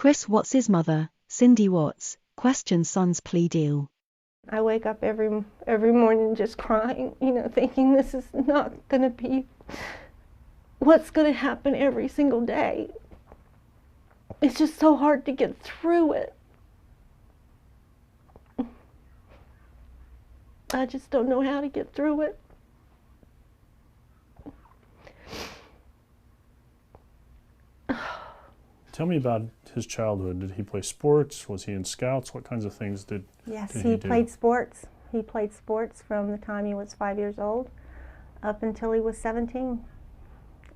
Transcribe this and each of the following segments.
Chris Watts' mother, Cindy Watts, questions son's plea deal. I wake up every morning just crying, thinking this is not going to be what's going to happen every single day. It's just so hard to get through it. I just don't know how to get through it. Tell me about his childhood. Did he play sports? Was he in scouts? What kinds of things did Yes, he he do? played sports. He played sports from the time he was 5 years old up until he was 17.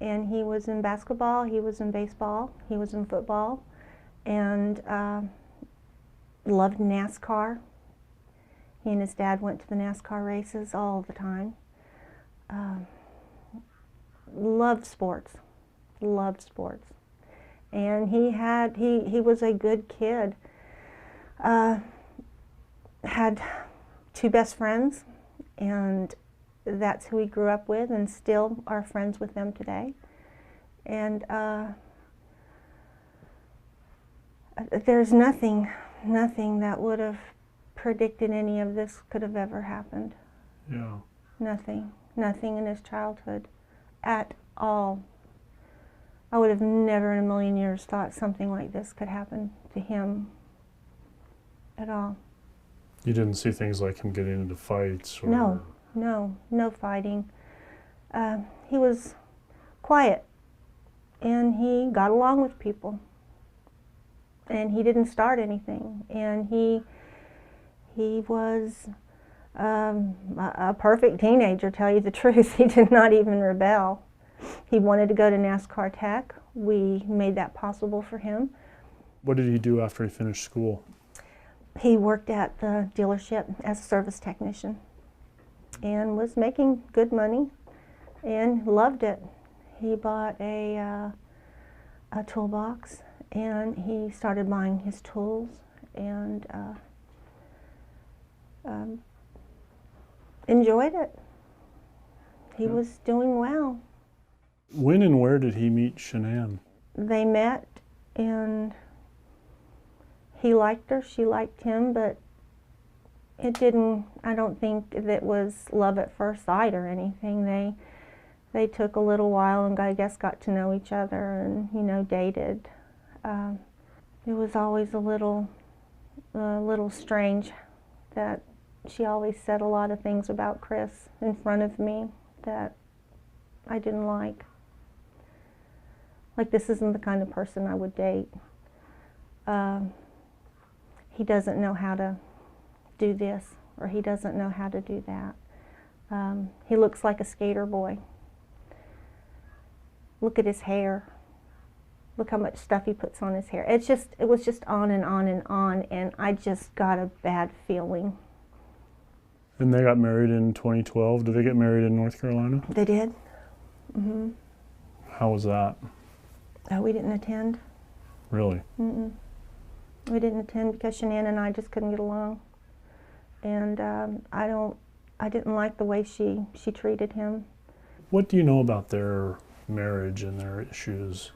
And he was in basketball, he was in baseball, he was in football, and loved NASCAR. He and his dad went to the NASCAR races all the time. Loved sports. And he was a good kid. Had two best friends, and that's who he grew up with, and still are friends with them today. And there's nothing that would have predicted any of this could have ever happened. Yeah. Nothing in his childhood at all. I would have never in a million years thought something like this could happen to him at all. You didn't see things like him getting into fights? Or... No fighting. He was quiet, and he got along with people, and he didn't start anything, and he was a perfect teenager, tell you the truth. He did not even rebel. He wanted to go to NASCAR Tech. We made that possible for him. What did he do after he finished school? He worked at the dealership as a service technician and was making good money and loved it. He bought a toolbox, and he started buying his tools, and enjoyed it. He was doing well. When and where did he meet Shanann? They met, and he liked her, she liked him, but it didn't, I don't think that was love at first sight or anything. They took a little while and I guess got to know each other and, dated. It was always a little strange that she always said a lot of things about Chris in front of me that I didn't like. Like, this isn't the kind of person I would date. He doesn't know how to do this, or he doesn't know how to do that. He looks like a skater boy. Look at his hair. Look how much stuff he puts on his hair. It was just on and on and on, and I just got a bad feeling. And they got married in 2012. Did they get married in North Carolina? They did. Mm-hmm. How was that? Oh, we didn't attend. Really? Mm-mm. We didn't attend because Shanann and I just couldn't get along, and I didn't like the way she treated him. What do you know about their marriage and their issues?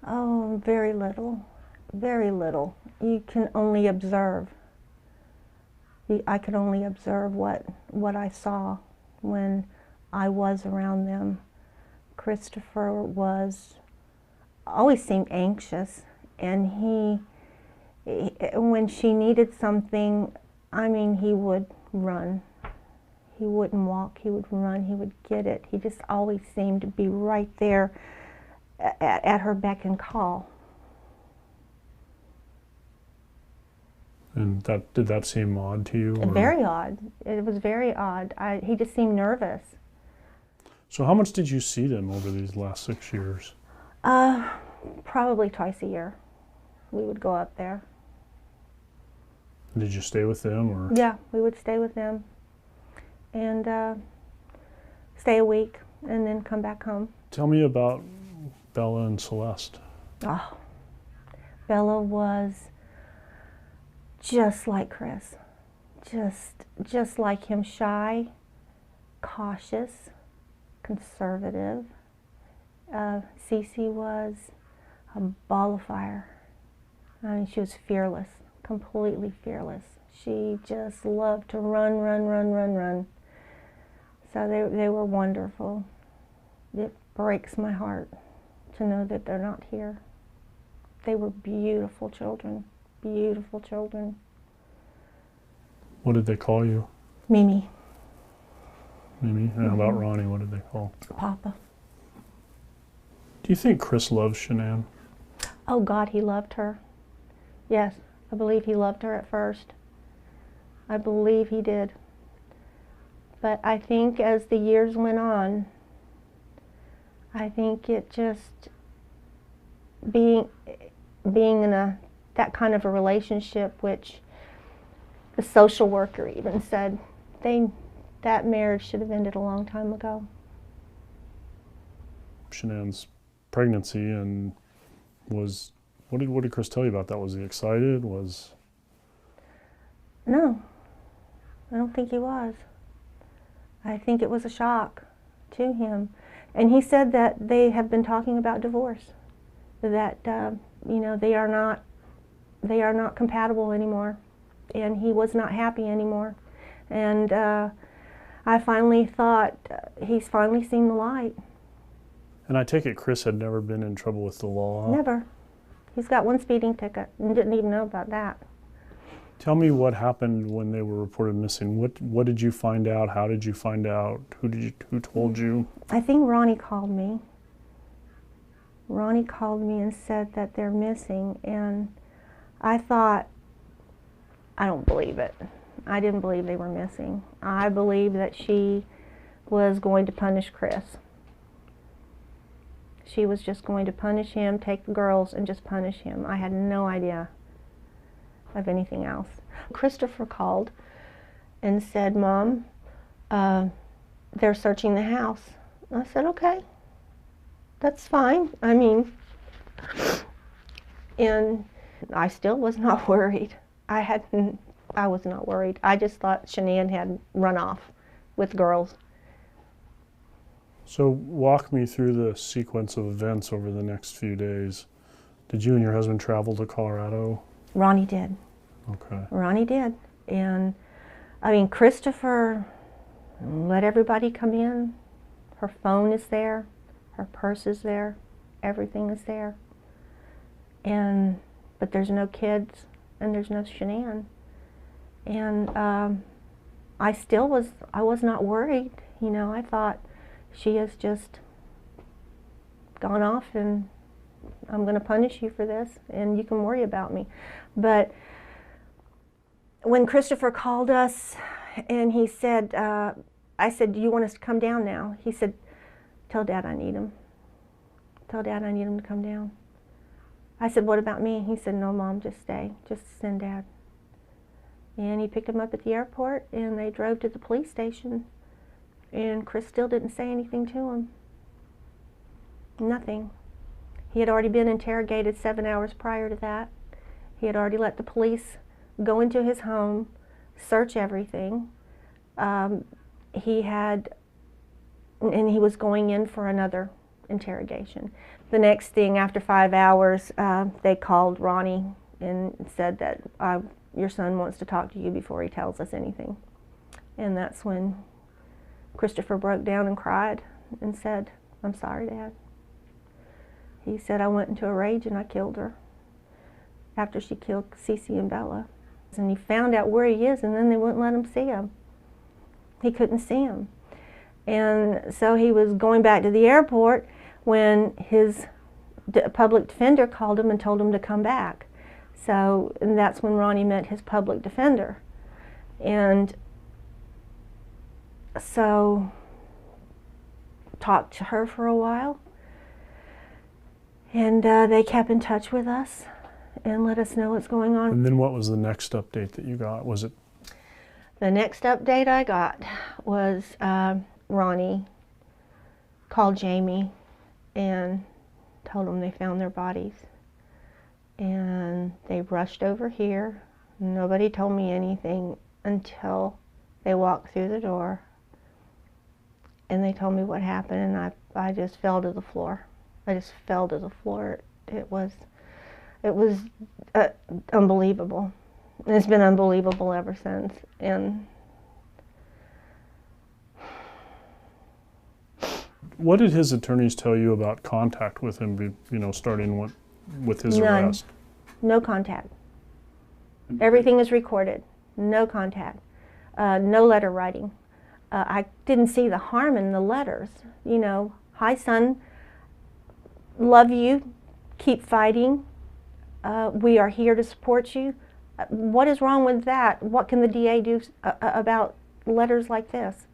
Oh, very little, very little. You can only observe. I could only observe what I saw when I was around them. Christopher always seemed anxious, and he when she needed something, I mean, he would run. He wouldn't walk, he would run, he would get it. He just always seemed to be right there at her beck and call. And did that seem odd to you? Or? Very odd. It was very odd. He just seemed nervous. So how much did you see them over these last 6 years? Probably twice a year. We would go up there. Did you stay with them, or? Yeah, we would stay with them, and stay a week, and then come back home. Tell me about Bella and Celeste. Oh, Bella was just like Chris, just like him, shy, cautious, conservative. Cece was a ball of fire. I mean, she was fearless, completely fearless. She just loved to run, run, run, run, run. So they were wonderful. It breaks my heart to know that they're not here. They were beautiful children, beautiful children. What did they call you? Mimi. Mimi? And how about Ronnie? What did they call? Papa. Do you think Chris loves Shanann? Oh God, he loved her. Yes, I believe he loved her at first. I believe he did. But I think as the years went on, I think it just being in that kind of a relationship, which the social worker even said that marriage should have ended a long time ago. Shanann's pregnancy and was, what did Chris tell you about that? Was he excited? No, I don't think he was. I think it was a shock to him. And he said that they have been talking about divorce, that they are not compatible anymore, and he was not happy anymore. And I finally thought, he's finally seen the light. And I take it Chris had never been in trouble with the law? Never. He's got one speeding ticket and didn't even know about that. Tell me what happened when they were reported missing. What did you find out? How did you find out? Who told you? I think Ronnie called me. Ronnie called me and said that they're missing, and I thought, I don't believe it. I didn't believe they were missing. I believed that she was going to punish Chris. She was just going to punish him, take the girls, and just punish him. I had no idea of anything else. Christopher called and said, Mom, they're searching the house. I said, okay, that's fine. I mean, and I still was not worried. I was not worried. I just thought Shanann had run off with girls. So walk me through the sequence of events over the next few days. Did you and your husband travel to Colorado? Ronnie did. Okay. Ronnie did. And I mean, Christopher let everybody come in. Her phone is there. Her purse is there. Everything is there. But there's no kids and there's no Shanann. And I was not worried. You know, I thought, she has just gone off and I'm going to punish you for this and you can worry about me. But when Christopher called us and he said, I said, do you want us to come down now? He said, tell Dad I need him. Tell Dad I need him to come down. I said, what about me? He said, no, Mom, just stay. Just send Dad. And he picked him up at the airport and they drove to the police station. And Chris still didn't say anything to him. Nothing. He had already been interrogated 7 hours prior to that. He had already let the police go into his home, search everything. He was going in for another interrogation. The next thing, after 5 hours, they called Ronnie and said that your son wants to talk to you before he tells us anything. And that's when Christopher broke down and cried and said, I'm sorry, Dad. He said, I went into a rage and I killed her after she killed Cece and Bella. And he found out where he is and then they wouldn't let him see him. He couldn't see him. And so he was going back to the airport when his public defender called him and told him to come back. And that's when Ronnie met his public defender. And so talked to her for a while, and they kept in touch with us and let us know what's going on. And then what was the next update that you got? Was it? The next update I got was Ronnie called Jamie and told them they found their bodies. And they rushed over here. Nobody told me anything until they walked through the door. And they told me what happened, and I just fell to the floor. I just fell to the floor. It was It was unbelievable. And it's been unbelievable ever since. And what did his attorneys tell you about contact with him, starting with his none. arrest? No contact. Everything is recorded. No contact. No letter writing. I didn't see the harm in the letters. Hi son, love you, keep fighting. We are here to support you. What is wrong with that? What can the DA do about letters like this?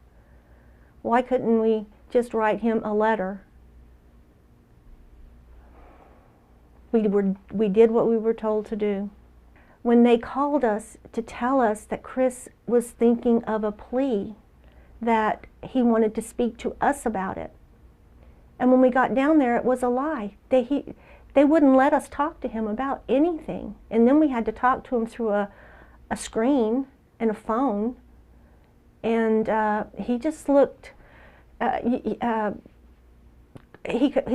Why couldn't we just write him a letter? We did what we were told to do. When they called us to tell us that Chris was thinking of a plea, that he wanted to speak to us about it. And when we got down there, it was a lie. They wouldn't let us talk to him about anything. And then we had to talk to him through a screen and a phone. And he just looked, he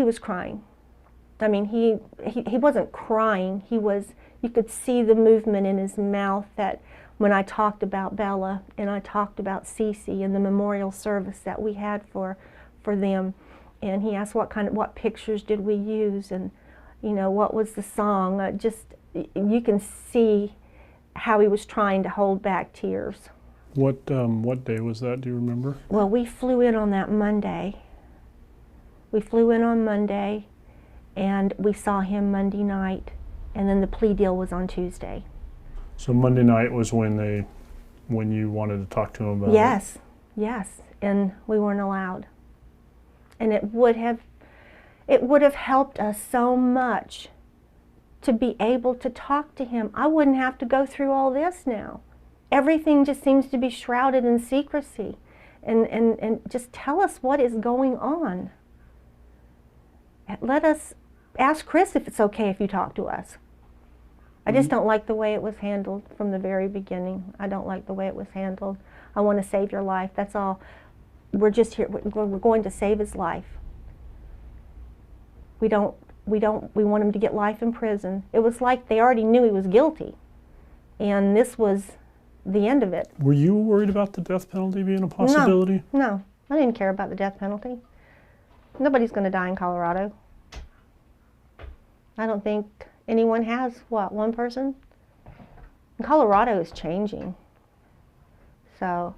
was crying. I mean, he wasn't crying. You could see the movement in his mouth that when I talked about Bella and I talked about Cece and the memorial service that we had for them. And he asked what pictures did we use, and what was the song. You can see how he was trying to hold back tears. What day was that? Do you remember? Well, we flew in on that Monday. We flew in on Monday, and we saw him Monday night, and then the plea deal was on Tuesday. So Monday night was when you wanted to talk to him about it? Yes, and we weren't allowed. And it would have helped us so much to be able to talk to him. I wouldn't have to go through all this now. Everything just seems to be shrouded in secrecy. And just tell us what is going on. Let us ask Chris if it's okay if you talk to us. I just don't like the way it was handled from the very beginning. I don't like the way it was handled. I want to save your life. That's all. We're just here. We're going to save his life. We want him to get life in prison. It was like they already knew he was guilty, and this was the end of it. Were you worried about the death penalty being a possibility? No, I didn't care about the death penalty. Nobody's going to die in Colorado. I don't think anyone has. What, one person? And Colorado is changing. So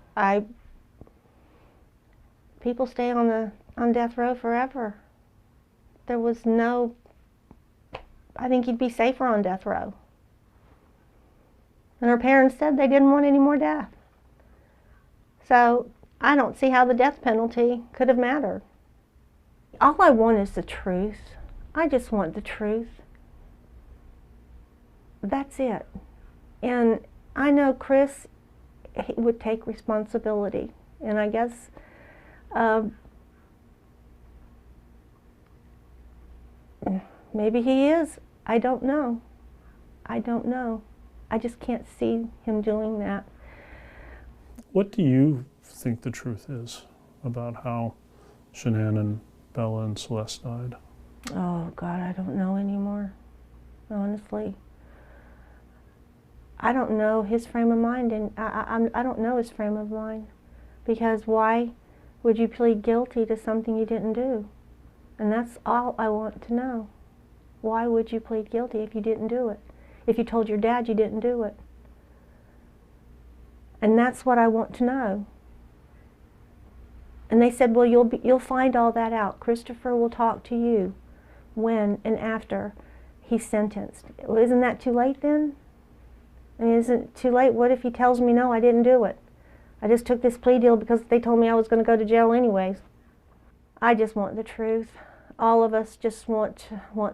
people stay on death row forever. There was no, I think you'd be safer on death row. And her parents said they didn't want any more death. So I don't see how the death penalty could have mattered. All I want is the truth. I just want the truth. That's it. And I know Chris, he would take responsibility. And I guess maybe he is. I don't know. I don't know. I just can't see him doing that. What do you think the truth is about how Shanann and Bella and Celeste died? Oh, God, I don't know anymore, honestly. I don't know his frame of mind, and I don't know his frame of mind. Because why would you plead guilty to something you didn't do? And that's all I want to know. Why would you plead guilty if you didn't do it? If you told your dad you didn't do it? And that's what I want to know. And they said, well, you'll find all that out. Christopher will talk to you when and after he's sentenced. Well, isn't that too late then? I mean, isn't it too late? What if he tells me, no, I didn't do it? I just took this plea deal because they told me I was going to go to jail anyways. I just want the truth. All of us just want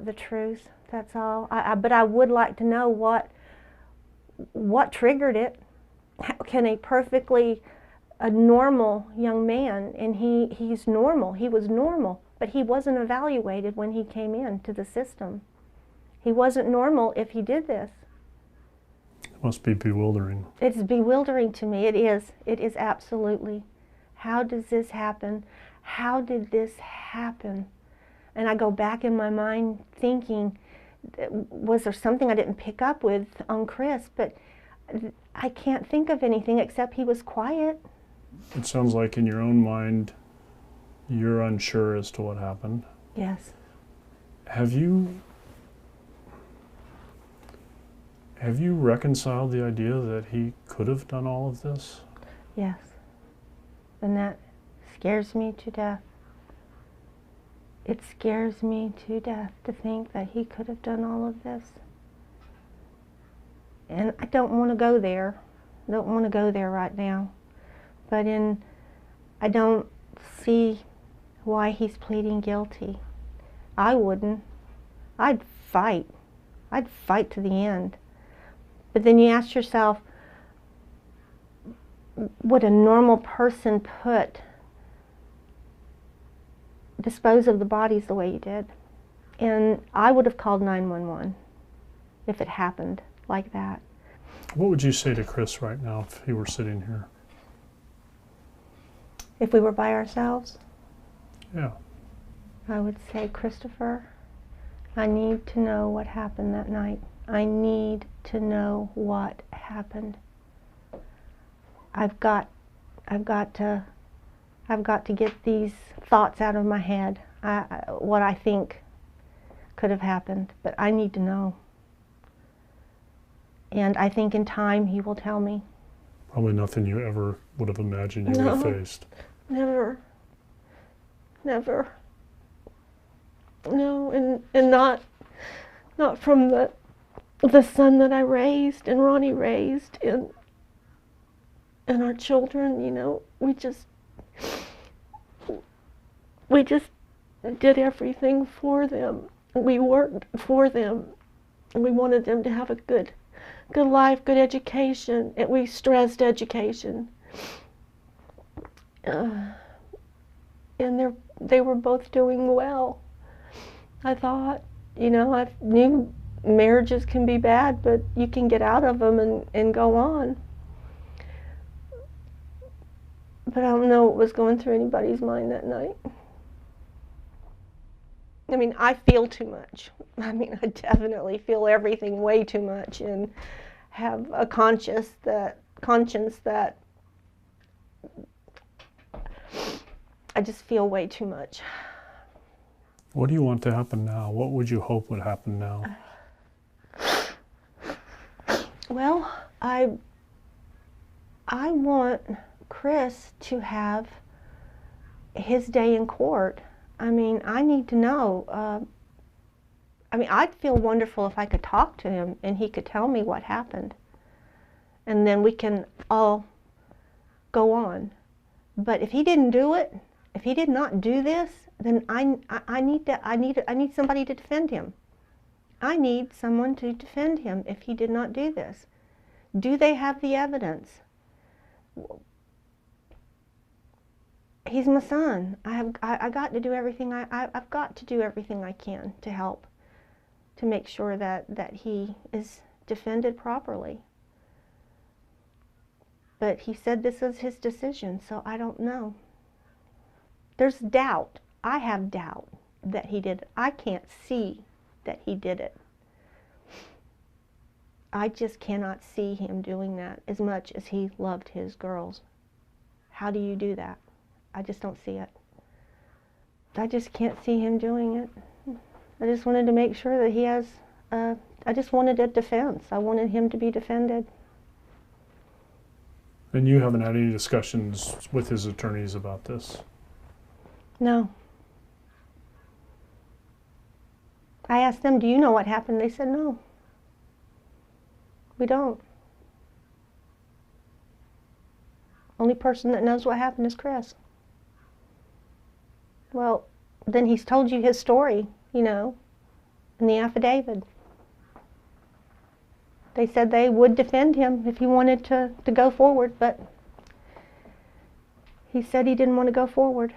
the truth. That's all. But I would like to know what triggered it. How can a normal young man, and he's normal, he was normal, but he wasn't evaluated when he came into the system. He wasn't normal if he did this. It must be bewildering. It's bewildering to me. It is. It is absolutely. How does this happen? How did this happen? And I go back in my mind thinking was there something I didn't pick up with on Chris? But I can't think of anything except he was quiet. It sounds like in your own mind, you're unsure as to what happened. Yes. Have you reconciled the idea that he could have done all of this? Yes. And that scares me to death. It scares me to death to think that he could have done all of this. And I don't want to go there. I don't want to go there right now. But I don't see why he's pleading guilty. I wouldn't. I'd fight. I'd fight to the end. But then you ask yourself, would a normal person dispose of the bodies the way you did? And I would have called 911 if it happened like that. What would you say to Chris right now if he were sitting here? If we were by ourselves? Yeah. I would say, Christopher, I need to know what happened that night. I need to know what happened. I've got to get these thoughts out of my head, what I think could have happened, but I need to know. And I think in time he will tell me. Probably nothing you ever would have imagined you would have faced. Never. Never. No, and not from the son that I raised and Ronnie raised and our children, you know. We just did everything for them. We worked for them. We wanted them to have a good life, good education, and we stressed education. And they were both doing well. I thought, you know, I knew marriages can be bad, but you can get out of them and go on. But I don't know what was going through anybody's mind that night. I mean, I feel too much. I mean, I definitely feel everything way too much and have a conscience that I just feel way too much. What do you want to happen now? What would you hope would happen now? Well, I want Chris to have his day in court. I mean, I need to know. I mean, I'd feel wonderful if I could talk to him and he could tell me what happened. And then we can all go on. But if he didn't do it, if he did not do this, then I need somebody to defend him. I need someone to defend him if he did not do this. Do they have the evidence? He's my son. I got to do everything I've got to do everything I can to help, to make sure that he is defended properly. But he said this is his decision, so I don't know. There's doubt. I have doubt that he did it. I can't see that he did it. I just cannot see him doing that as much as he loved his girls. How do you do that? I just don't see it. I just can't see him doing it. I just wanted to make sure that he has, I just wanted a defense. I wanted him to be defended. And you haven't had any discussions with his attorneys about this? No. I asked them, do you know what happened? They said no. We don't. Only person that knows what happened is Chris. Well, then he's told you his story, you know, in the affidavit. They said they would defend him if he wanted to go forward, but he said he didn't want to go forward.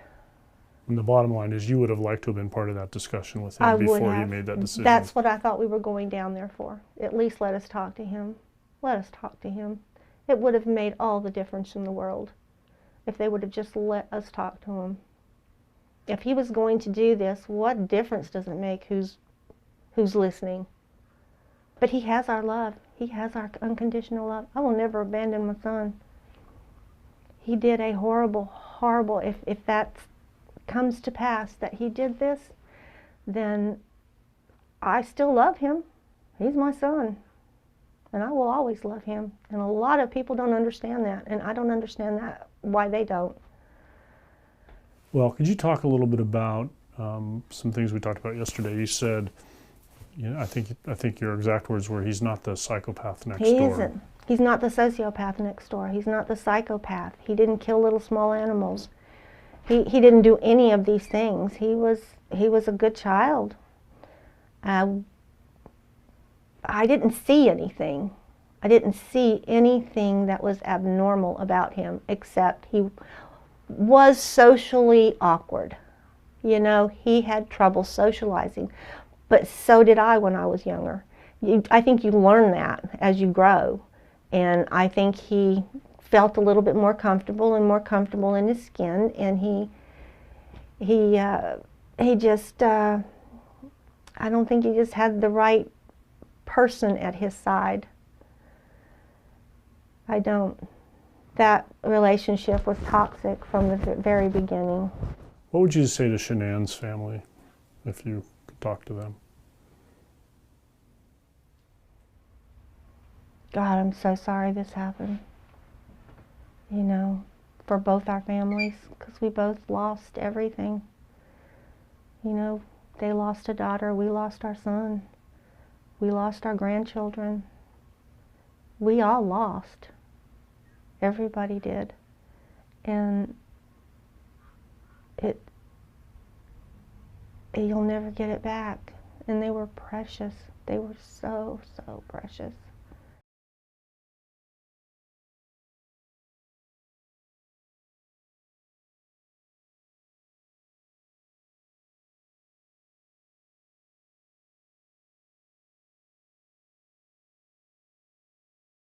And the bottom line is you would have liked to have been part of that discussion with him before you made that decision. That's what I thought we were going down there for. At least let us talk to him. Let us talk to him. It would have made all the difference in the world if they would have just let us talk to him. If he was going to do this, what difference does it make who's listening? But he has our love. He has our unconditional love. I will never abandon my son. He did a horrible, horrible, if that comes to pass that he did this, then I still love him. He's my son. And I will always love him. And a lot of people don't understand that. And I don't understand that, why they don't. Well, could you talk a little bit about some things we talked about yesterday? You said, I think your exact words were, he's not the psychopath next door. He isn't. He's not the sociopath next door. He's not the psychopath. He didn't kill little small animals. He didn't do any of these things. He was a good child. I didn't see anything. I didn't see anything that was abnormal about him, except he was socially awkward. You know, he had trouble socializing, but so did I when I was younger. I think you learn that as you grow, and I think he felt a little bit more comfortable in his skin, and he just, I don't think he just had the right person at his side. I don't. That relationship was toxic from the very beginning. What would you say to Shanann's family if you could talk to them? God, I'm so sorry this happened. You know, for both our families, because we both lost everything. You know, they lost a daughter, we lost our son. We lost our grandchildren. We all lost. Everybody did. And you'll never get it back. And they were precious. They were so, so precious.